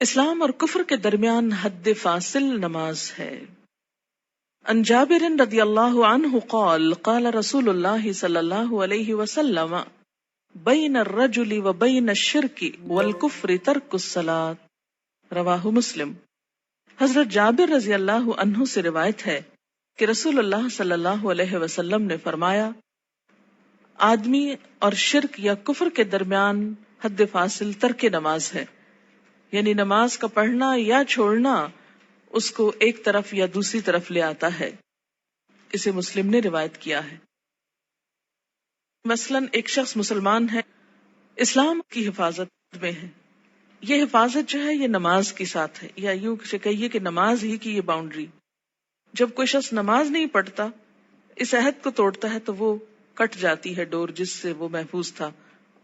اسلام اور کفر کے درمیان حد فاصل نماز ہے۔ عن جابر رضی اللہ عنہ قال قال رسول اللہ صلی اللہ علیہ وسلم بین الرجل و بین الشرک والکفر ترک الصلاۃ، رواہ مسلم۔ حضرت جابر رضی اللہ عنہ سے روایت ہے کہ رسول اللہ صلی اللہ علیہ وسلم نے فرمایا، آدمی اور شرک یا کفر کے درمیان حد فاصل ترک نماز ہے، یعنی نماز کا پڑھنا یا چھوڑنا اس کو ایک طرف یا دوسری طرف لے آتا ہے۔ اسے مسلم نے روایت کیا ہے۔ مثلاً ایک شخص مسلمان ہے، اسلام کی حفاظت میں ہے، یہ حفاظت جو ہے یہ نماز کے ساتھ ہے، یا یوں کہیے کہ نماز ہی کی یہ باؤنڈری۔ جب کوئی شخص نماز نہیں پڑھتا، اس عہد کو توڑتا ہے تو وہ کٹ جاتی ہے ڈور جس سے وہ محفوظ تھا،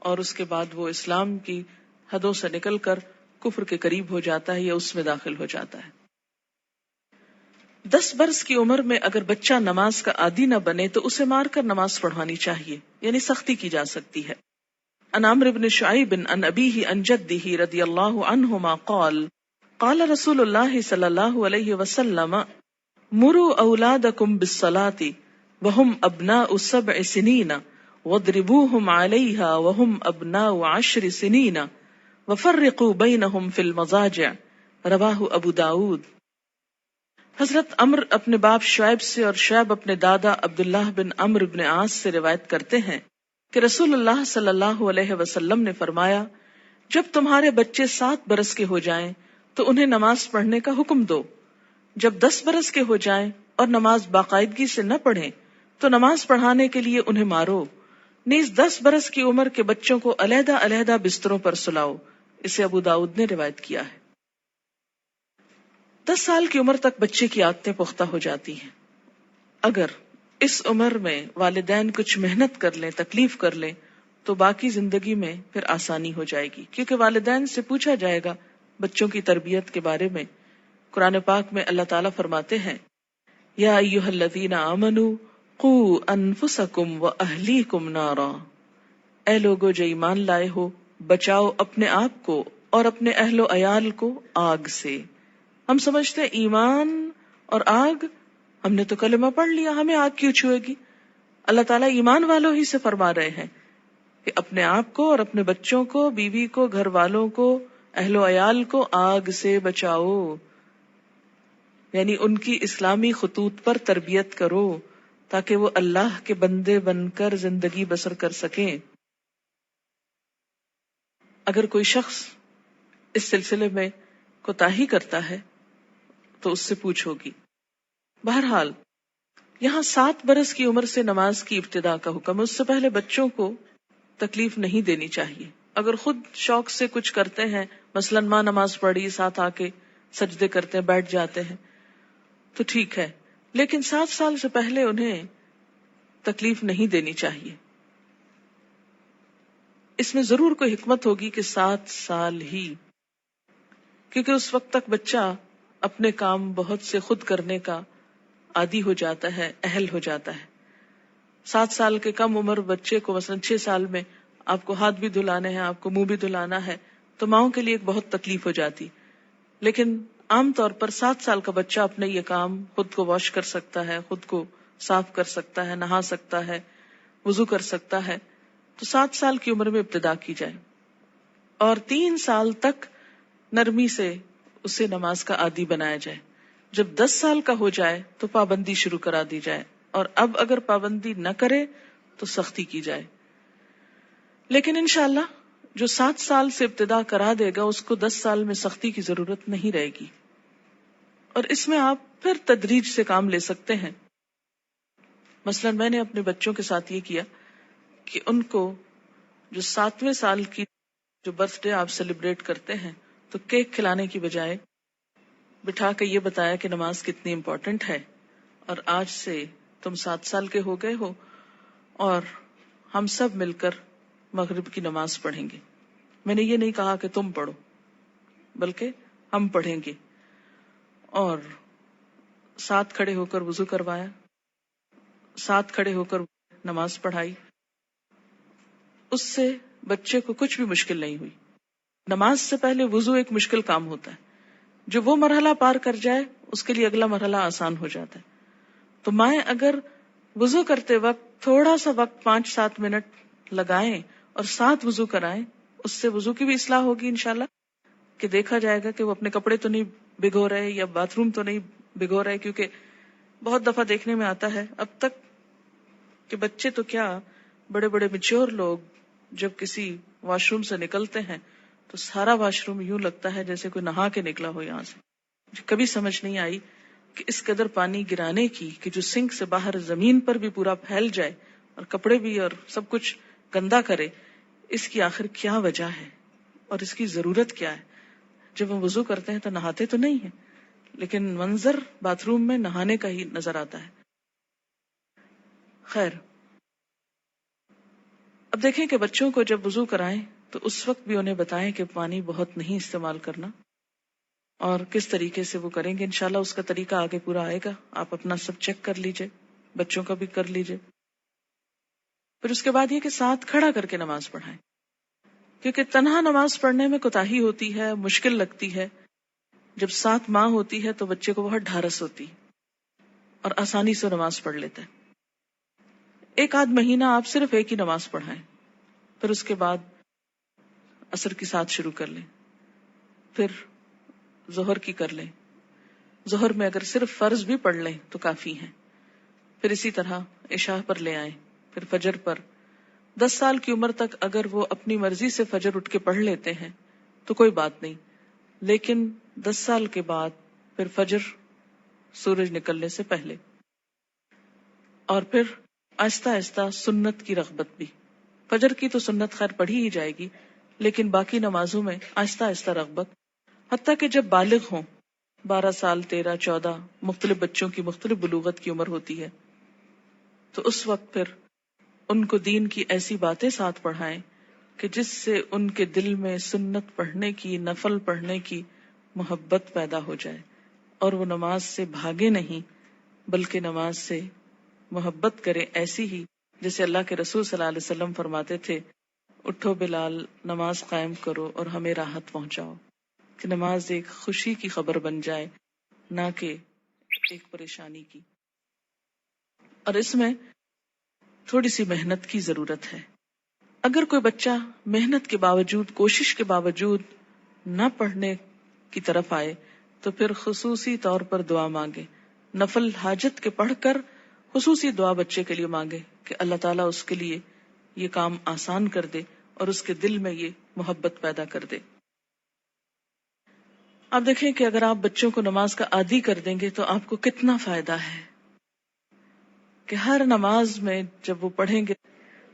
اور اس کے بعد وہ اسلام کی حدوں سے نکل کر کفر کے قریب ہو جاتا ہے یا اس میں داخل ہو جاتا ہے۔ 10 برس کی عمر میں اگر بچہ نماز کا عادی نہ بنے تو اسے مار کر نماز پڑھوانی چاہیے، یعنی سختی کی جا سکتی ہے۔ عن عمرو بن شعیب عن ابیہ عن جدہ رضی اللہ عنہما قال قال رسول اللہ صلی اللہ علیہ وسلم مروا اولادکم بالصلاۃ وهم ابناء 7 سنین واضربوهم علیہا وهم ابناء 10 سنین وفرقوا بینہم فی المضاجع، رواہ ابو داود۔ حضرت عمر اپنے باپ شعیب سے اور شعیب اپنے دادا عبداللہ بن عمرو بن عاص سے روایت کرتے ہیں کہ رسول اللہ صلی اللہ علیہ وسلم نے فرمایا، جب تمہارے بچے 7 برس کے ہو جائیں تو انہیں نماز پڑھنے کا حکم دو، جب 10 برس کے ہو جائیں اور نماز باقاعدگی سے نہ پڑھیں تو نماز پڑھانے کے لیے انہیں مارو، نیز 10 برس کی عمر کے بچوں کو علیحدہ علیحدہ بستروں پر سلاؤ۔ اسے ابو داؤد نے روایت کیا ہے۔ 10 سال کی عمر تک بچے کی عادتیں پختہ ہو جاتی ہیں۔ اگر اس عمر میں والدین کچھ محنت کر لیں، تکلیف کر لیں، تو باقی زندگی میں پھر آسانی ہو جائے گی، کیونکہ والدین سے پوچھا جائے گا بچوں کی تربیت کے بارے میں۔ قرآن پاک میں اللہ تعالیٰ فرماتے ہیں، یا ایھا الذین آمنوا قوا انفسکم واہلیکم نارا، اے لوگو جو ایمان لائے ہو، بچاؤ اپنے آپ کو اور اپنے اہل و عیال کو آگ سے۔ ہم سمجھتے ہیں ایمان اور آگ، ہم نے تو کلمہ پڑھ لیا، ہمیں آگ کیوں چھوئے گی؟ اللہ تعالیٰ ایمان والوں ہی سے فرما رہے ہیں کہ اپنے آپ کو اور اپنے بچوں کو، بیوی کو، گھر والوں کو، اہل و عیال کو آگ سے بچاؤ، یعنی ان کی اسلامی خطوط پر تربیت کرو تاکہ وہ اللہ کے بندے بن کر زندگی بسر کر سکیں۔ اگر کوئی شخص اس سلسلے میں کوتاہی کرتا ہے تو اس سے پوچھ ہوگی۔ بہرحال یہاں 7 برس کی عمر سے نماز کی ابتدا کا حکم ہے، اس سے پہلے بچوں کو تکلیف نہیں دینی چاہیے۔ اگر خود شوق سے کچھ کرتے ہیں، مثلا ماں نماز پڑھی، ساتھ آ کے سجدے کرتے ہیں، بیٹھ جاتے ہیں، تو ٹھیک ہے، لیکن 7 سال سے پہلے انہیں تکلیف نہیں دینی چاہیے۔ اس میں ضرور کوئی حکمت ہوگی کہ 7 سال ہی، کیونکہ اس وقت تک بچہ اپنے کام بہت سے خود کرنے کا عادی ہو جاتا ہے، اہل ہو جاتا ہے۔ 7 سال کے کم عمر بچے کو مثلا 6 سال میں آپ کو ہاتھ بھی دھلانے ہیں، آپ کو منہ بھی دھلانا ہے، تو ماؤں کے لیے ایک بہت تکلیف ہو جاتی، لیکن عام طور پر 7 سال کا بچہ اپنے یہ کام خود کو واش کر سکتا ہے، خود کو صاف کر سکتا ہے، نہا سکتا ہے، وضو کر سکتا ہے۔ تو 7 سال کی عمر میں ابتدا کی جائے اور 3 سال تک نرمی سے اسے نماز کا عادی بنایا جائے۔ جب 10 سال کا ہو جائے تو پابندی شروع کرا دی جائے، اور اب اگر پابندی نہ کرے تو سختی کی جائے۔ لیکن انشاءاللہ جو 7 سال سے ابتدا کرا دے گا اس کو 10 سال میں سختی کی ضرورت نہیں رہے گی، اور اس میں آپ پھر تدریج سے کام لے سکتے ہیں۔ مثلا میں نے اپنے بچوں کے ساتھ یہ کیا کہ ان کو جو 7ویں سال کی جو برتھ ڈے آپ سیلیبریٹ کرتے ہیں تو کیک کھلانے کی بجائے بٹھا کے یہ بتایا کہ نماز کتنی امپورٹنٹ ہے، اور آج سے تم 7 سال کے ہو گئے ہو اور ہم سب مل کر مغرب کی نماز پڑھیں گے۔ میں نے یہ نہیں کہا کہ تم پڑھو، بلکہ ہم پڑھیں گے، اور ساتھ کھڑے ہو کر وضو کروایا، ساتھ کھڑے ہو کر نماز پڑھائی۔ اس سے بچے کو کچھ بھی مشکل نہیں ہوئی، نماز سے پہلے وضو ایک مشکل کام ہوتا ہے، جو وہ مرحلہ پار کر جائے اس کے لیے اگلا مرحلہ آسان ہو جاتا ہے. تو مائیں اگر وضو کرتے وقت تھوڑا سا وقت 5-7 منٹ لگائیں اور ساتھ وضو کرائیں، اس سے وضو کی بھی اصلاح ہوگی انشاءاللہ، کہ دیکھا جائے گا کہ وہ اپنے کپڑے تو نہیں بھگو رہے یا باتھ روم تو نہیں بھگو رہے. کیونکہ بہت دفعہ دیکھنے میں آتا ہے اب تک کہ بچے تو کیا، بڑے بڑے میچور لوگ جب کسی واش روم سے نکلتے ہیں تو سارا واش روم یوں لگتا ہے جیسے کوئی نہا کے نکلا ہو یہاں سے. مجھے کبھی سمجھ نہیں آئی کہ اس قدر پانی گرانے کی، کہ جو سنک سے باہر زمین پر بھی پورا پھیل جائے اور کپڑے بھی اور سب کچھ گندا کرے، اس کی آخر کیا وجہ ہے اور اس کی ضرورت کیا ہے؟ جب ہم وضو کرتے ہیں تو نہاتے تو نہیں ہیں، لیکن منظر باتھ روم میں نہانے کا ہی نظر آتا ہے. خیر، اب دیکھیں کہ بچوں کو جب وضو کرائیں تو اس وقت بھی انہیں بتائیں کہ پانی بہت نہیں استعمال کرنا، اور کس طریقے سے وہ کریں گے. انشاءاللہ اس کا طریقہ آگے پورا آئے گا، آپ اپنا سب چیک کر لیجئے، بچوں کا بھی کر لیجئے. پھر اس کے بعد یہ کہ ساتھ کھڑا کر کے نماز پڑھائیں، کیونکہ تنہا نماز پڑھنے میں کوتاہی ہوتی ہے، مشکل لگتی ہے. جب ساتھ ماں ہوتی ہے تو بچے کو بہت ڈھارس ہوتی اور آسانی سے نماز پڑھ لیتا ہے. 1 آدھ مہینہ آپ صرف ایک ہی نماز پڑھائیں، پھر اس کے بعد عصر کی ساتھ شروع کر لیں، پھر ظہر کی کر لیں. ظہر میں اگر صرف فرض بھی پڑھ لیں تو کافی ہیں. پھر اسی طرح عشاء پر لے آئیں، پھر فجر پر. 10 سال کی عمر تک اگر وہ اپنی مرضی سے فجر اٹھ کے پڑھ لیتے ہیں تو کوئی بات نہیں، لیکن 10 سال کے بعد پھر فجر سورج نکلنے سے پہلے. اور پھر آہستہ آہستہ سنت کی رغبت بھی. فجر کی تو سنت خیر پڑھی ہی جائے گی، لیکن باقی نمازوں میں آہستہ آہستہ رغبت، حتیٰ کہ جب بالغ ہوں، 12 سال 13 14، مختلف بچوں کی مختلف بلوغت کی عمر ہوتی ہے، تو اس وقت پھر ان کو دین کی ایسی باتیں ساتھ پڑھائیں کہ جس سے ان کے دل میں سنت پڑھنے کی، نفل پڑھنے کی محبت پیدا ہو جائے، اور وہ نماز سے بھاگے نہیں بلکہ نماز سے محبت کرے، ایسی ہی جیسے اللہ کے رسول صلی اللہ علیہ وسلم فرماتے تھے، اٹھو بلال، نماز قائم کرو اور ہمیں راحت پہنچاؤ. کہ نماز ایک خوشی کی خبر بن جائے، نہ کہ ایک پریشانی کی. اور اس میں تھوڑی سی محنت کی ضرورت ہے. اگر کوئی بچہ محنت کے باوجود، کوشش کے باوجود نہ پڑھنے کی طرف آئے تو پھر خصوصی طور پر دعا مانگے، نفل حاجت کے پڑھ کر خصوصی دعا بچے کے لیے مانگے کہ اللہ تعالیٰ اس کے لیے یہ کام آسان کر دے اور اس کے دل میں یہ محبت پیدا کر دے. آپ دیکھیں کہ اگر آپ بچوں کو نماز کا عادی کر دیں گے تو آپ کو کتنا فائدہ ہے کہ ہر نماز میں جب وہ پڑھیں گے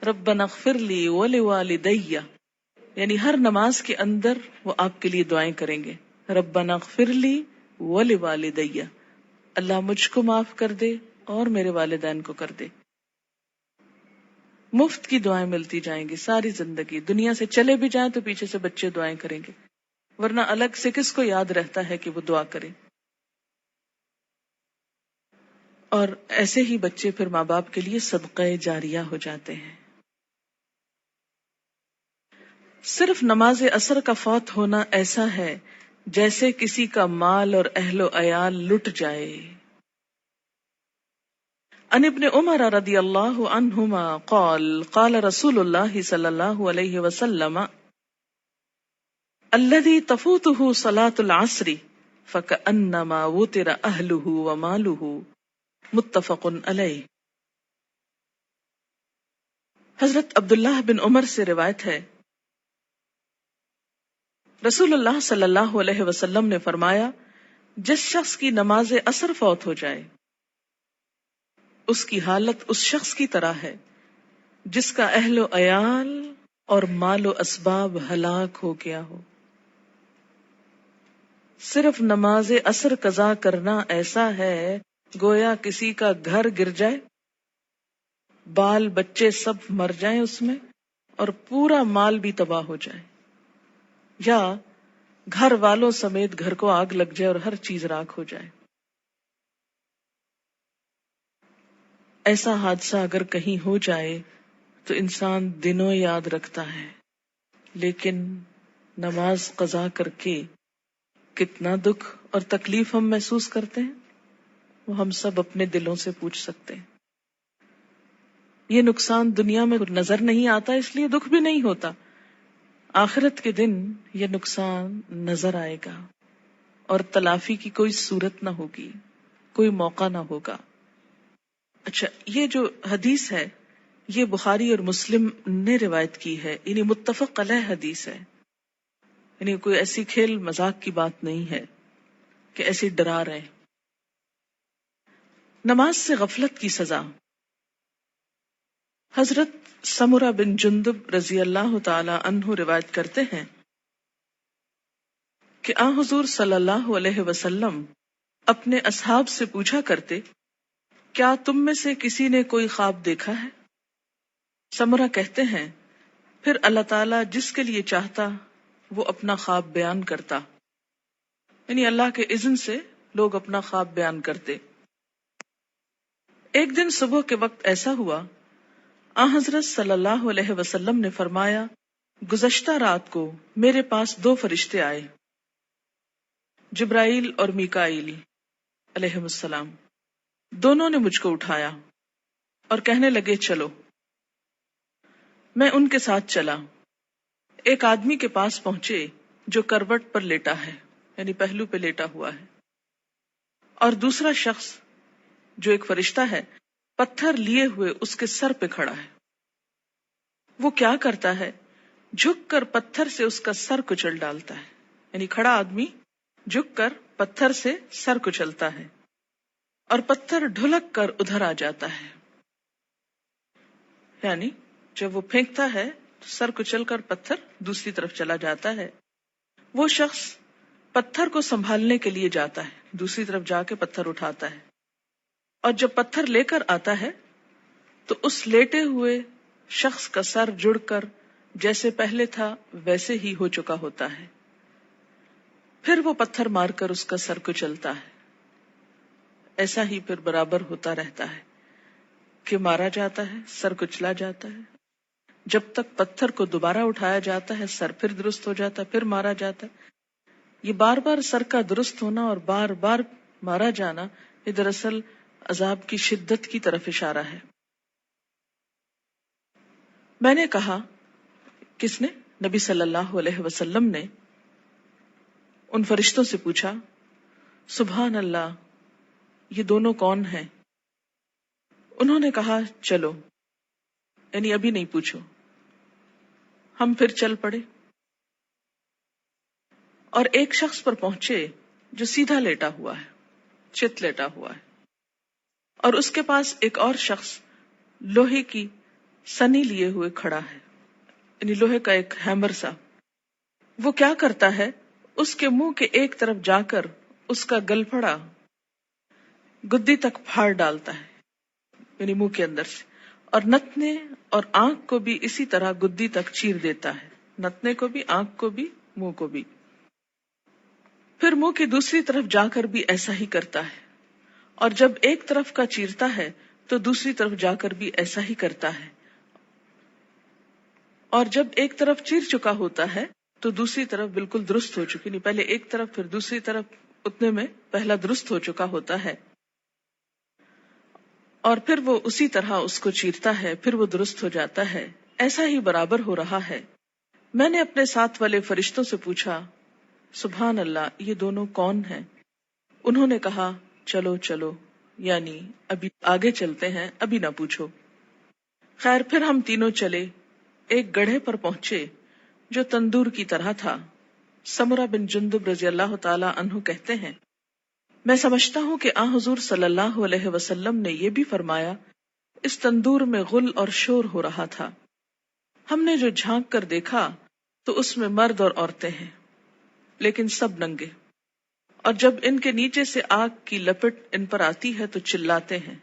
ربنا اغفر لی ولوالدی، یعنی ہر نماز کے اندر وہ آپ کے لیے دعائیں کریں گے. ربنا اغفر لی ولوالدی، اللہ مجھ کو معاف کر دے اور میرے والدین کو کر دے. مفت کی دعائیں ملتی جائیں گی ساری زندگی. دنیا سے چلے بھی جائیں تو پیچھے سے بچے دعائیں کریں گے، ورنہ الگ سے کس کو یاد رہتا ہے کہ وہ دعا کرے. اور ایسے ہی بچے پھر ماں باپ کے لیے صدقہ جاریہ ہو جاتے ہیں. صرف نماز اثر کا فوت ہونا ایسا ہے جیسے کسی کا مال اور اہل و عیال لٹ جائے. عن ابن عمر رضی اللہ عنہما قال قال رسول اللہ صلی اللہ علیہ وسلم الذي تفوته صلاة العصر فكأنما وتر أهله وماله متفق علیہ. حضرت عبداللہ بن عمر سے روایت ہے، رسول اللہ صلی اللہ علیہ وسلم نے فرمایا، جس شخص کی نماز عصر فوت ہو جائے اس کی حالت اس شخص کی طرح ہے جس کا اہل و عیال اور مال و اسباب ہلاک ہو گیا ہو. صرف نماز عصر قضا کرنا ایسا ہے گویا کسی کا گھر گر جائے، بال بچے سب مر جائیں اس میں، اور پورا مال بھی تباہ ہو جائے، یا گھر والوں سمیت گھر کو آگ لگ جائے اور ہر چیز راکھ ہو جائے. ایسا حادثہ اگر کہیں ہو جائے تو انسان دنوں یاد رکھتا ہے، لیکن نماز قضا کر کے کتنا دکھ اور تکلیف ہم محسوس کرتے ہیں، وہ ہم سب اپنے دلوں سے پوچھ سکتے ہیں۔ یہ نقصان دنیا میں نظر نہیں آتا، اس لیے دکھ بھی نہیں ہوتا۔ آخرت کے دن یہ نقصان نظر آئے گا اور تلافی کی کوئی صورت نہ ہوگی، کوئی موقع نہ ہوگا۔ اچھا، یہ جو حدیث ہے یہ بخاری اور مسلم نے روایت کی ہے، یعنی متفق علیہ حدیث ہے، یعنی کوئی ایسی کھیل مذاق کی بات نہیں ہے کہ ایسی ڈرا رہے ہیں۔ نماز سے غفلت کی سزا۔ حضرت سمرہ بن جندب رضی اللہ تعالی عنہ روایت کرتے ہیں کہ آن حضور صلی اللہ علیہ وسلم اپنے اصحاب سے پوچھا کرتے، کیا تم میں سے کسی نے کوئی خواب دیکھا ہے؟ سمرہ کہتے ہیں پھر اللہ تعالیٰ جس کے لیے چاہتا وہ اپنا خواب بیان کرتا، یعنی اللہ کے اذن سے لوگ اپنا خواب بیان کرتے۔ ایک دن صبح کے وقت ایسا ہوا، آن حضرت صلی اللہ علیہ وسلم نے فرمایا، گزشتہ رات کو میرے پاس 2 فرشتے آئے، جبرائیل اور میکائیل علیہ السلام۔ دونوں نے مجھ کو اٹھایا اور کہنے لگے چلو۔ میں ان کے ساتھ چلا۔ ایک آدمی کے پاس پہنچے جو کروٹ پر لیٹا ہے، یعنی پہلو پہ لیٹا ہوا ہے، اور دوسرا شخص جو ایک فرشتہ ہے پتھر لیے ہوئے اس کے سر پہ کھڑا ہے۔ وہ کیا کرتا ہے؟ جھک کر پتھر سے اس کا سر کچل ڈالتا ہے، یعنی کھڑا آدمی جھک کر پتھر سے سر کچلتا ہے اور پتھر ڈھلک کر ادھر آ جاتا ہے، یعنی جب وہ پھینکتا ہے تو سر کچل کر پتھر دوسری طرف چلا جاتا ہے۔ وہ شخص پتھر کو سنبھالنے کے لیے جاتا ہے، دوسری طرف جا کے پتھر اٹھاتا ہے، اور جب پتھر لے کر آتا ہے تو اس لیٹے ہوئے شخص کا سر جڑ کر جیسے پہلے تھا ویسے ہی ہو چکا ہوتا ہے۔ پھر وہ پتھر مار کر اس کا سر کچلتا ہے، ایسا ہی پھر برابر ہوتا رہتا ہے کہ مارا جاتا ہے، سر کچلا جاتا ہے، جب تک پتھر کو دوبارہ اٹھایا جاتا ہے سر پھر درست ہو جاتا ہے، پھر مارا جاتا ہے۔ یہ بار بار سر کا درست ہونا اور بار بار مارا جانا یہ دراصل عذاب کی شدت کی طرف اشارہ ہے۔ میں نے کہا، کس نے؟ نبی صلی اللہ علیہ وسلم نے ان فرشتوں سے پوچھا، سبحان اللہ، یہ دونوں کون ہیں؟ انہوں نے کہا چلو، یعنی ابھی نہیں پوچھو۔ ہم پھر چل پڑے اور ایک شخص پر پہنچے جو سیدھا لیٹا ہوا ہے، چت لیٹا ہوا ہے، اور اس کے پاس ایک اور شخص لوہے کی سنی لیے ہوئے کھڑا ہے، یعنی لوہے کا ایک ہیمر سا۔ وہ کیا کرتا ہے؟ اس کے منہ کے ایک طرف جا کر اس کا گلپھڑا گدی تک پھاڑ ڈالتا ہے، یعنی منہ کے اندر سے، اور نتنے اور آنکھ کو بھی اسی طرح گدی تک چیر دیتا ہے، نتنے کو بھی، آنکھ کو بھی، منہ کو بھی۔ پھر منہ کی دوسری طرف جا کر بھی ایسا ہی کرتا ہے، اور جب ایک طرف کا چیرتا ہے تو دوسری طرف جا کر بھی ایسا ہی کرتا ہے، اور جب ایک طرف چیر چکا ہوتا ہے تو دوسری طرف بالکل درست ہو چکی، نہیں پہلے ایک طرف پھر دوسری طرف، اتنے میں پہلا درست ہو چکا ہوتا ہے، اور پھر وہ اسی طرح اس کو چیرتا ہے، پھر وہ درست ہو جاتا ہے، ایسا ہی برابر ہو رہا ہے۔ میں نے اپنے ساتھ والے فرشتوں سے پوچھا، سبحان اللہ، یہ دونوں کون ہیں؟ انہوں نے کہا چلو چلو، یعنی ابھی آگے چلتے ہیں، ابھی نہ پوچھو۔ خیر، پھر ہم تینوں چلے، ایک گڑھے پر پہنچے جو تندور کی طرح تھا۔ سمرہ بن جندب رضی اللہ تعالی عنہ کہتے ہیں، میں سمجھتا ہوں کہ آن حضور صلی اللہ علیہ وسلم نے یہ بھی فرمایا، اس تندور میں غل اور شور ہو رہا تھا۔ ہم نے جو جھانک کر دیکھا تو اس میں مرد اور عورتیں ہیں، لیکن سب ننگے، اور جب ان کے نیچے سے آگ کی لپٹ ان پر آتی ہے تو چلاتے ہیں۔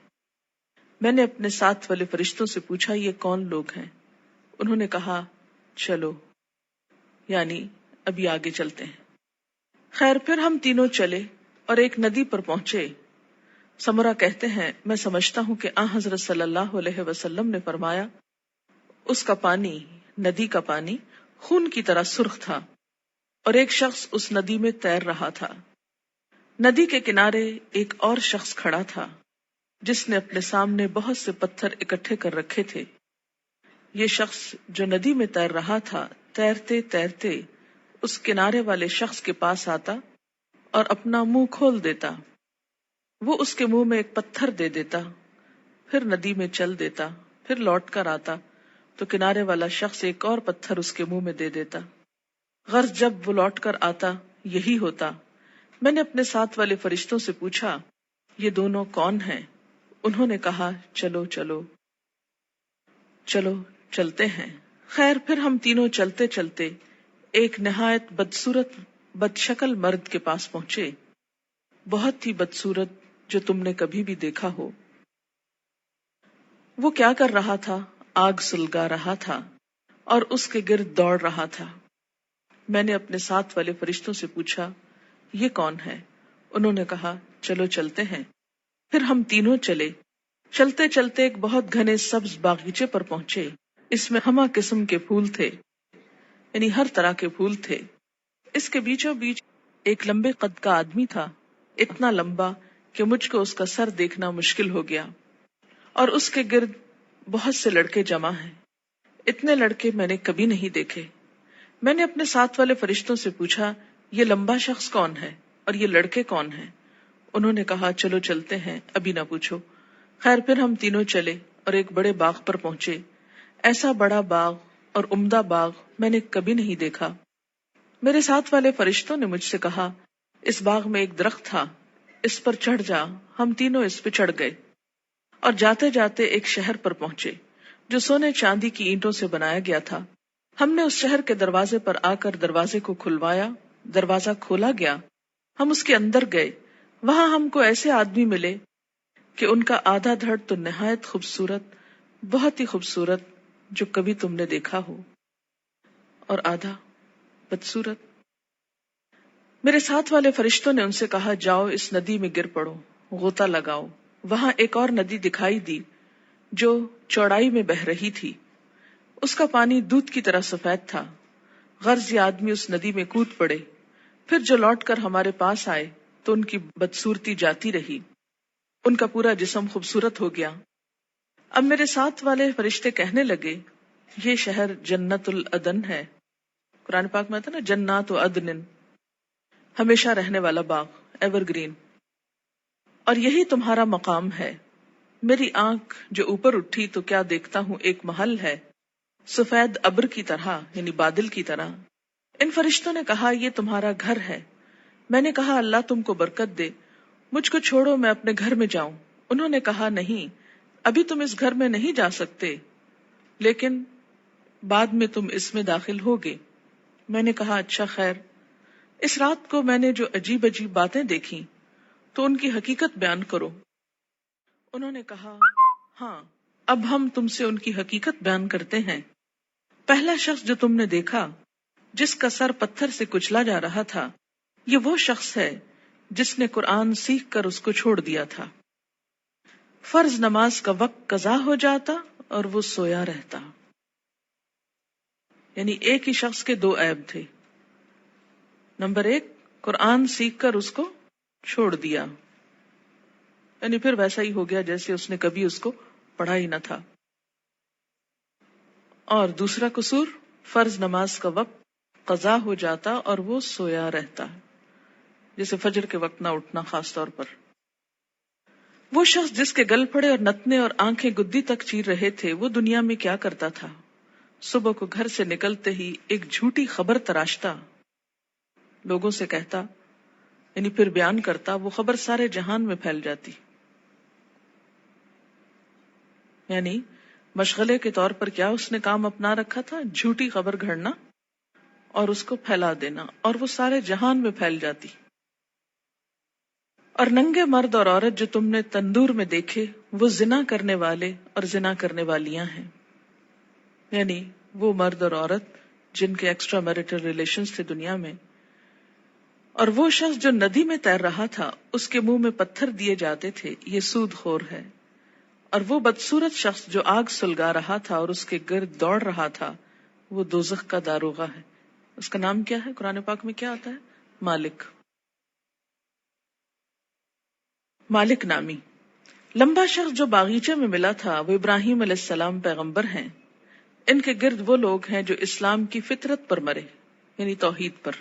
میں نے اپنے ساتھ والے فرشتوں سے پوچھا، یہ کون لوگ ہیں؟ انہوں نے کہا چلو، یعنی ابھی آگے چلتے ہیں۔ خیر، پھر ہم تینوں چلے اور ایک ندی پر پہنچے۔ سمرہ کہتے ہیں، میں سمجھتا ہوں کہ آن حضرت صلی اللہ علیہ وسلم نے فرمایا، اس کا پانی، ندی کا پانی خون کی طرح سرخ تھا، اور ایک شخص اس ندی میں تیر رہا تھا۔ ندی کے کنارے ایک اور شخص کھڑا تھا جس نے اپنے سامنے بہت سے پتھر اکٹھے کر رکھے تھے۔ یہ شخص جو ندی میں تیر رہا تھا، تیرتے تیرتے اس کنارے والے شخص کے پاس آتا اور اپنا منہ کھول دیتا۔ وہ اس کے منہ میں ایک پتھر دے دیتا، پھر ندی میں چل دیتا، پھر لوٹ کر آتا تو کنارے والا شخص ایک اور پتھر اس کے منہ میں دے دیتا۔ غرض جب وہ لوٹ کر آتا یہی ہوتا۔ میں نے اپنے ساتھ والے فرشتوں سے پوچھا، یہ دونوں کون ہیں؟ انہوں نے کہا، چلو چلو چلو چلتے ہیں۔ خیر، پھر ہم تینوں چلتے چلتے ایک نہایت بدصورت بد شکل مرد کے پاس پہنچے، بہت ہی بدصورت جو تم نے کبھی بھی دیکھا ہو۔ وہ کیا کر رہا تھا؟ آگ سلگا رہا تھا اور اس کے گرد دوڑ رہا تھا۔ میں نے اپنے ساتھ والے فرشتوں سے پوچھا، یہ کون ہے؟ انہوں نے کہا، چلو چلتے ہیں۔ پھر ہم تینوں چلے، چلتے چلتے ایک بہت گھنے سبز باغیچے پر پہنچے۔ اس میں ہمہ قسم کے پھول تھے، یعنی ہر طرح کے پھول تھے۔ اس کے بیچوں بیچ ایک لمبے قد کا آدمی تھا، اتنا لمبا کہ مجھ کو اس کا سر دیکھنا مشکل ہو گیا، اور اس کے گرد بہت سے لڑکے جمع ہیں۔ اتنے لڑکے میں نے کبھی نہیں دیکھے۔ میں نے اپنے ساتھ والے فرشتوں سے پوچھا، یہ لمبا شخص کون ہے اور یہ لڑکے کون ہیں؟ انہوں نے کہا، چلو چلتے ہیں، ابھی نہ پوچھو۔ خیر، پھر ہم تینوں چلے اور ایک بڑے باغ پر پہنچے۔ ایسا بڑا باغ اور عمدہ باغ میں نے کبھی نہیں دیکھا۔ میرے ساتھ والے فرشتوں نے مجھ سے کہا، اس باغ میں ایک درخت تھا، اس پر چڑھ جا۔ ہم تینوں اس پہ چڑھ گئے اور جاتے جاتے ایک شہر پر پہنچے جو سونے چاندی کی اینٹوں سے بنایا گیا تھا۔ ہم نے اس شہر کے دروازے پر آ کر دروازے کو کھلوایا، دروازہ کھولا گیا، ہم اس کے اندر گئے۔ وہاں ہم کو ایسے آدمی ملے کہ ان کا آدھا دھڑ تو نہایت خوبصورت، بہت ہی خوبصورت، جو کبھی تم نے دیکھا ہو، اور آدھا بدصورت۔ میرے ساتھ والے فرشتوں نے ان سے کہا، جاؤ اس ندی میں گر پڑو، غوطہ لگاؤ۔ وہاں ایک اور ندی دکھائی دی جو چوڑائی میں بہہ رہی تھی، اس کا پانی دودھ کی طرح سفید تھا۔ غرض یہ آدمی اس ندی میں کود پڑے، پھر جو لوٹ کر ہمارے پاس آئے تو ان کی بدصورتی جاتی رہی، ان کا پورا جسم خوبصورت ہو گیا۔ اب میرے ساتھ والے فرشتے کہنے لگے، یہ شہر جنت العدن ہے۔ قرآن پاک میں آتا نا، جنات عدن، ہمیشہ رہنے والا باغ، ایور گرین، اور یہی تمہارا مقام ہے۔ میری آنکھ جو اوپر اٹھی تو کیا دیکھتا ہوں، ایک محل ہے سفید ابر کی طرح، یعنی بادل کی طرح۔ ان فرشتوں نے کہا، یہ تمہارا گھر ہے۔ میں نے کہا، اللہ تم کو برکت دے، مجھ کو چھوڑو، میں اپنے گھر میں جاؤں۔ انہوں نے کہا، نہیں، ابھی تم اس گھر میں نہیں جا سکتے، لیکن بعد میں تم اس میں داخل ہوگے۔ میں نے کہا، اچھا، خیر۔ اس رات کو میں نے جو عجیب عجیب باتیں دیکھی تو ان کی حقیقت بیان کرو۔ انہوں نے کہا، ہاں، اب ہم تم سے ان کی حقیقت بیان کرتے ہیں۔ پہلا شخص جو تم نے دیکھا، جس کا سر پتھر سے کچلا جا رہا تھا، یہ وہ شخص ہے جس نے قرآن سیکھ کر اس کو چھوڑ دیا تھا۔ فرض نماز کا وقت قضا ہو جاتا اور وہ سویا رہتا۔ یعنی ایک ہی شخص کے دو عیب تھے۔ نمبر ایک، قرآن سیکھ کر اس کو چھوڑ دیا، یعنی پھر ویسا ہی ہو گیا جیسے اس نے کبھی اس کو پڑھا ہی نہ تھا۔ اور دوسرا قصور، فرض نماز کا وقت قضا ہو جاتا اور وہ سویا رہتا، جیسے فجر کے وقت نہ اٹھنا خاص طور پر۔ وہ شخص جس کے گل پھڑے اور نتنے اور آنکھیں گدی تک چیر رہے تھے، وہ دنیا میں کیا کرتا تھا؟ صبح کو گھر سے نکلتے ہی ایک جھوٹی خبر تراشتا، لوگوں سے کہتا، یعنی پھر بیان کرتا، وہ خبر سارے جہان میں پھیل جاتی۔ یعنی مشغلے کے طور پر کیا اس نے کام اپنا رکھا تھا؟ جھوٹی خبر گھڑنا اور اس کو پھیلا دینا، اور وہ سارے جہان میں پھیل جاتی۔ اور ننگے مرد اور عورت جو تم نے تندور میں دیکھے، وہ زنا کرنے والے اور زنا کرنے والیاں ہیں، یعنی وہ مرد اور عورت جن کے ایکسٹرا میریٹل ریلیشنز تھے دنیا میں۔ اور وہ شخص جو ندی میں تیر رہا تھا، اس کے منہ میں پتھر دیے جاتے تھے، یہ سود خور ہے۔ اور وہ بدصورت شخص جو آگ سلگا رہا تھا اور اس کے گرد دوڑ رہا تھا، وہ دوزخ کا داروغہ ہے، اس کا نام کیا ہے؟ قرآن پاک میں کیا آتا ہے؟ مالک. مالک نامی لمبا شخص جو باغیچے میں ملا تھا وہ ابراہیم علیہ السلام پیغمبر ہیں. ان کے گرد وہ لوگ ہیں جو اسلام کی فطرت پر مرے، یعنی توحید پر.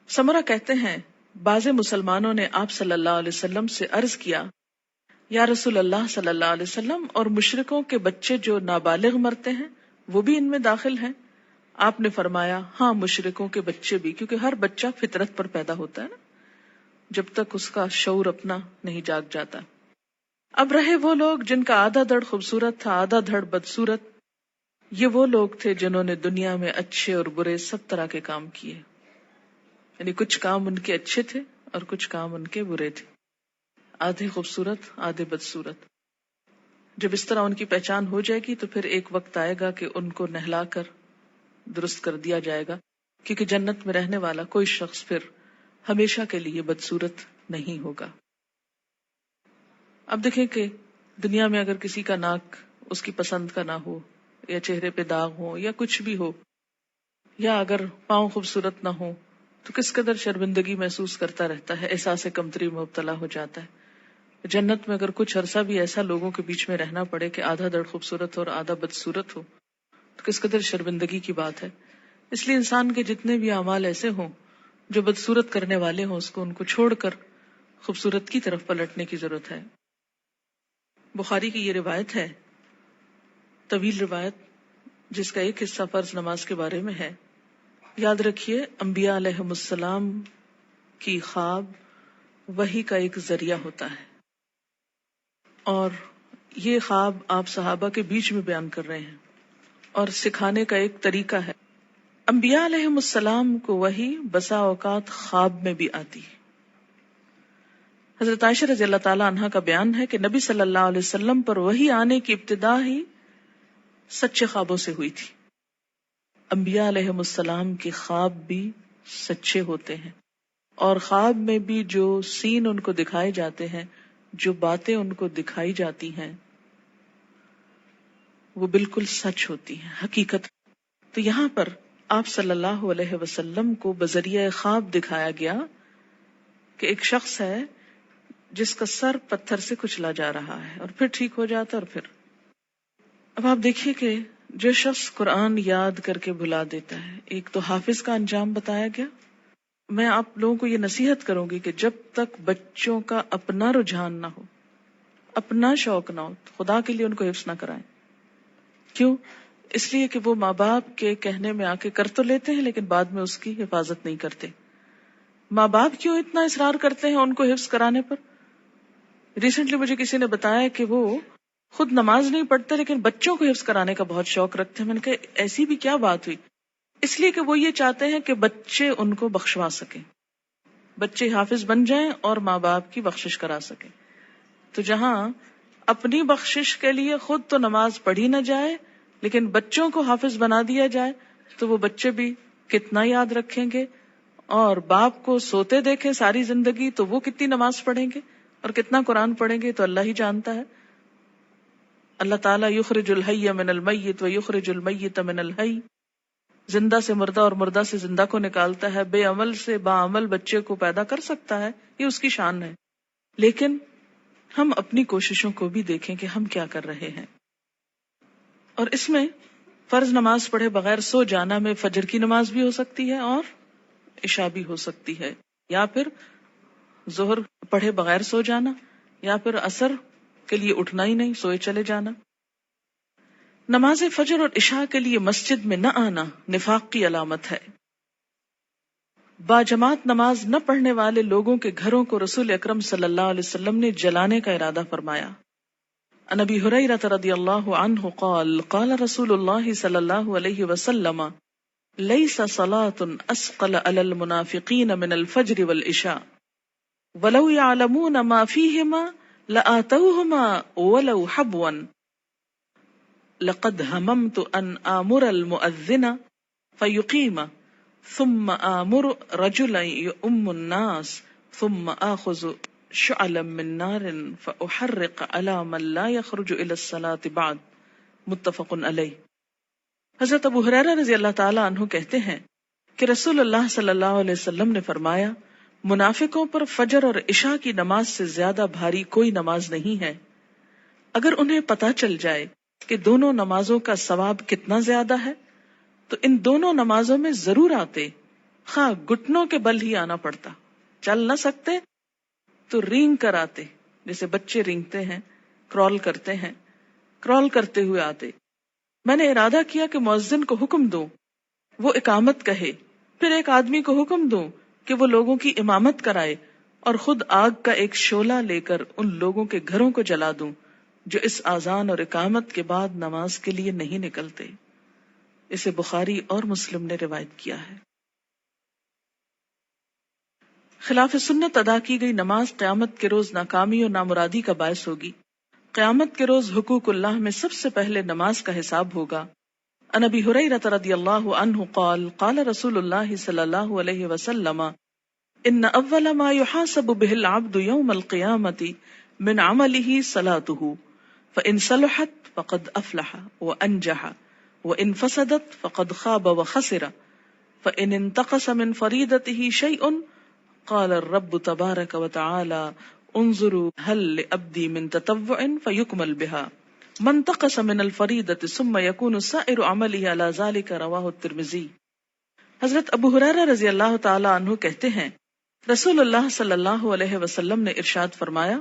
سمرہ کہتے ہیں بعض مسلمانوں نے آپ صلی اللہ علیہ وسلم سے عرض کیا، یا رسول اللہ صلی اللہ علیہ وسلم، اور مشرکوں کے بچے جو نابالغ مرتے ہیں وہ بھی ان میں داخل ہیں؟ آپ نے فرمایا ہاں، مشرکوں کے بچے بھی، کیونکہ ہر بچہ فطرت پر پیدا ہوتا ہے نا، جب تک اس کا شعور اپنا نہیں جاگ جاتا. اب رہے وہ لوگ جن کا آدھا دھڑ خوبصورت تھا آدھا دھڑ بدصورت. یہ وہ لوگ تھے جنہوں نے دنیا میں اچھے اور برے سب طرح کے کام کیے، یعنی کچھ کام ان کے اچھے تھے اور کچھ کام ان کے برے تھے، آدھے خوبصورت آدھے بدصورت. جب اس طرح ان کی پہچان ہو جائے گی تو پھر ایک وقت آئے گا کہ ان کو نہلا کر درست کر دیا جائے گا، کیونکہ جنت میں رہنے والا کوئی شخص پھر ہمیشہ کے لیے بدصورت نہیں ہوگا. اب دیکھیں کہ دنیا میں اگر کسی کا ناک اس کی پسند کا نہ ہو، یا چہرے پہ داغ ہو، یا کچھ بھی ہو، یا اگر پاؤں خوبصورت نہ ہو، تو کس قدر شرمندگی محسوس کرتا رہتا ہے، احساس کمتری میں مبتلا ہو جاتا ہے. جنت میں اگر کچھ عرصہ بھی ایسا لوگوں کے بیچ میں رہنا پڑے کہ آدھا دھڑ خوبصورت ہو اور آدھا بدصورت ہو، تو کس قدر شرمندگی کی بات ہے. اس لیے انسان کے جتنے بھی اعمال ایسے ہوں جو بدصورت کرنے والے ہوں، ان کو چھوڑ کر خوبصورت کی طرف پلٹنے کی ضرورت ہے. بخاری کی یہ روایت ہے، طویل روایت، جس کا ایک حصہ فرض نماز کے بارے میں ہے. یاد رکھیے انبیاء علیہم السلام کی خواب وحی کا ایک ذریعہ ہوتا ہے، اور یہ خواب آپ صحابہ کے بیچ میں بیان کر رہے ہیں اور سکھانے کا ایک طریقہ ہے. انبیاء علیہم السلام کو وحی بسا اوقات خواب میں بھی آتی. حضرت عائشہ رضی اللہ تعالی عنہا کا بیان ہے کہ نبی صلی اللہ علیہ وسلم پر وحی آنے کی ابتدا ہی سچے خوابوں سے ہوئی تھی. انبیاء علیہم السلام کے خواب بھی سچے ہوتے ہیں، اور خواب میں بھی جو سین ان کو دکھائے جاتے ہیں، جو باتیں ان کو دکھائی جاتی ہیں، وہ بالکل سچ ہوتی ہیں، حقیقت. تو یہاں پر آپ صلی اللہ علیہ وسلم کو بذریعہ خواب دکھایا گیا کہ ایک شخص ہے جس کا سر پتھر سے کچلا جا رہا ہے اور پھر ٹھیک ہو جاتا ہے. اور پھر اب آپ دیکھیے کہ جو شخص قرآن یاد کر کے بھلا دیتا ہے، ایک تو حافظ کا انجام بتایا گیا. میں آپ لوگوں کو یہ نصیحت کروں گی کہ جب تک بچوں کا اپنا رجحان نہ ہو، اپنا شوق نہ ہو، خدا کے لیے ان کو حفظ نہ کرائیں. کیوں؟ اس لیے کہ وہ ماں باپ کے کہنے میں آ کے کر تو لیتے ہیں لیکن بعد میں اس کی حفاظت نہیں کرتے. ماں باپ کیوں اتنا اصرار کرتے ہیں ان کو حفظ کرانے پر؟ ریسنٹلی مجھے کسی نے بتایا کہ وہ خود نماز نہیں پڑھتے لیکن بچوں کو حفظ کرانے کا بہت شوق رکھتے ہیں. میں نے کہا ایسی بھی کیا بات ہوئی؟ اس لیے کہ وہ یہ چاہتے ہیں کہ بچے ان کو بخشوا سکیں، بچے حافظ بن جائیں اور ماں باپ کی بخشش کرا سکیں. تو جہاں اپنی بخشش کے لیے خود تو نماز پڑھی نہ جائے لیکن بچوں کو حافظ بنا دیا جائے، تو وہ بچے بھی کتنا یاد رکھیں گے، اور باپ کو سوتے دیکھیں ساری زندگی تو وہ کتنی نماز پڑھیں گے اور کتنا قرآن پڑھیں گے، تو اللہ ہی جانتا ہے. اللہ تعالیٰ یخرج الحی من المیت و یخرج المیت من الحی، زندہ سے مردہ اور مردہ سے زندہ کو نکالتا ہے، بے عمل سے باعمل بچے کو پیدا کر سکتا ہے، یہ اس کی شان ہے. لیکن ہم اپنی کوششوں کو بھی دیکھیں کہ ہم کیا کر رہے ہیں. اور اس میں فرض نماز پڑھے بغیر سو جانا میں فجر کی نماز بھی ہو سکتی ہے اور عشاء بھی ہو سکتی ہے، یا پھر ظہر پڑھے بغیر سو جانا، یا پھر عصر کے لیے اٹھنا ہی نہیں، سوئے چلے جانا. نماز فجر اور عشاء کے لیے مسجد میں نہ آنا نفاق کی علامت ہے. باجماعت نماز نہ پڑھنے والے لوگوں کے گھروں کو رسول اکرم صلی اللہ علیہ وسلم نے جلانے کا ارادہ فرمایا. عن ابی ہریرہ رضی اللہ عنہ قال قال رسول اللہ صلی اللہ علیہ وسلم لیس صلاة اسقل علی المنافقین من الفجر والعشاء ولو يعلمون ما فيهما لآتوهما ولو حبوا لقد هممت ان آمر المؤذن فيقيم ثم آمر رجلا يؤم الناس ثم آخذ شعلا من نار فأحرق على من لا يخرج إلى الصلاة بعد. متفق علیہ. حضرت ابو ہریرہ رضی اللہ تعالی عنہ کہتے ہیں کہ رسول اللہ صلی اللہ علیہ وسلم نے فرمایا، منافقوں پر فجر اور عشاء کی نماز سے زیادہ بھاری کوئی نماز نہیں ہے۔ اگر انہیں پتہ چل جائے کہ دونوں نمازوں کا ثواب کتنا زیادہ ہے تو ان دونوں نمازوں میں ضرور آتے، خواہ گھٹنوں کے بل ہی آنا پڑتا، چل نہ سکتے تو رینگ کر آتے، جیسے بچے رینگتے ہیں، کرال کرتے ہیں، کرال کرتے ہوئے آتے۔ میں نے ارادہ کیا کہ مؤذن کو حکم دوں وہ اقامت کہے، پھر ایک آدمی کو حکم دوں کہ وہ لوگوں کی امامت کرائے، اور خود آگ کا ایک شعلہ لے کر ان لوگوں کے گھروں کو جلا دوں جو اس اذان اور اقامت کے بعد نماز کے لیے نہیں نکلتے۔ اسے بخاری اور مسلم نے روایت کیا ہے۔ خلاف سنت ادا کی گئی نماز قیامت کے روز ناکامی اور نامرادی کا باعث ہوگی۔ قیامت کے روز حقوق اللہ میں سب سے پہلے نماز کا حساب ہوگا۔ عن ابی ہریرہ رضی اللہ عنہ قال قال رسول اللہ صلی اللہ علیہ وسلم ان اول ما يحاسب به العبد يوم القيامة من عمله صلاته فإن صلحت فقد افلح وانجح وإن فسدت فقد خاب وخسر فإن انتقص من فريضته شيء قال الرب تبارك وتعالى انظروا هل لعبدي من تطوع فيكمل بها من انتقص من الفريضة ثم يكون سائر عمله على ذلك رواه الترمذي۔ حضرت ابو ہریرہ رضی اللہ تعالی عنہ کہتے ہیں رسول اللہ صلی اللہ علیہ وسلم نے ارشاد فرمایا،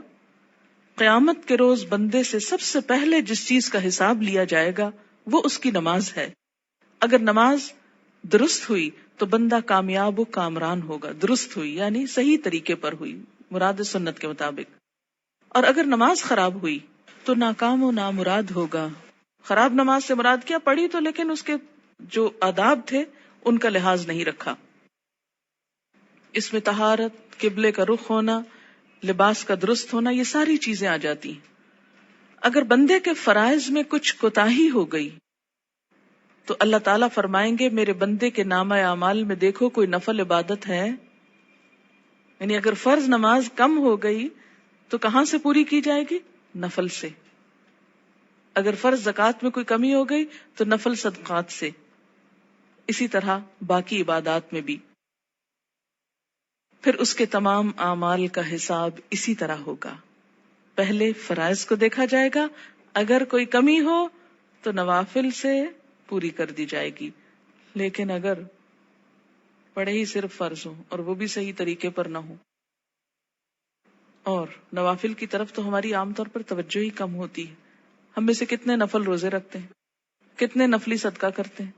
قیامت کے روز بندے سے سب سے پہلے جس چیز کا حساب لیا جائے گا وہ اس کی نماز ہے۔ اگر نماز درست ہوئی تو بندہ کامیاب و کامران ہوگا۔ درست ہوئی یعنی صحیح طریقے پر ہوئی، مراد سنت کے مطابق۔ اور اگر نماز خراب ہوئی تو ناکام و نامراد ہوگا۔ خراب نماز سے مراد کیا؟ پڑھی تو لیکن اس کے جو آداب تھے ان کا لحاظ نہیں رکھا۔ اس میں طہارت، قبلے کا رخ ہونا، لباس کا درست ہونا، یہ ساری چیزیں آ جاتی ہیں۔ اگر بندے کے فرائض میں کچھ کوتاہی ہو گئی تو اللہ تعالیٰ فرمائیں گے میرے بندے کے نامہ اعمال میں دیکھو کوئی نفل عبادت ہے؟ یعنی اگر فرض نماز کم ہو گئی تو کہاں سے پوری کی جائے گی؟ نفل سے۔ اگر فرض زکوٰۃ میں کوئی کمی ہو گئی تو نفل صدقات سے۔ اسی طرح باقی عبادات میں بھی۔ پھر اس کے تمام اعمال کا حساب اسی طرح ہوگا۔ پہلے فرائض کو دیکھا جائے گا، اگر کوئی کمی ہو تو نوافل سے پوری کر دی جائے گی، لیکن اگر پڑھے ہی صرف فرض ہو اور وہ بھی صحیح طریقے پر نہ ہو، اور نوافل کی طرف تو ہماری عام طور پر توجہ ہی کم ہوتی ہے۔ ہم میں سے کتنے نفل روزے رکھتے ہیں، کتنے نفلی صدقہ کرتے ہیں،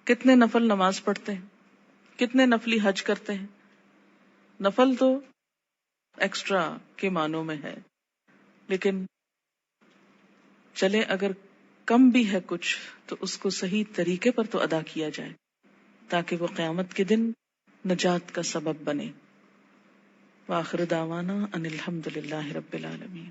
کتنے نفل نماز پڑھتے ہیں، کتنے نفلی حج کرتے ہیں۔ نفل تو ایکسٹرا کے معنوں میں ہے، لیکن چلے اگر کم بھی ہے کچھ تو اس کو صحیح طریقے پر تو ادا کیا جائے تاکہ وہ قیامت کے دن نجات کا سبب بنے۔ وآخر دعوانا ان الحمد للہ رب العالمین۔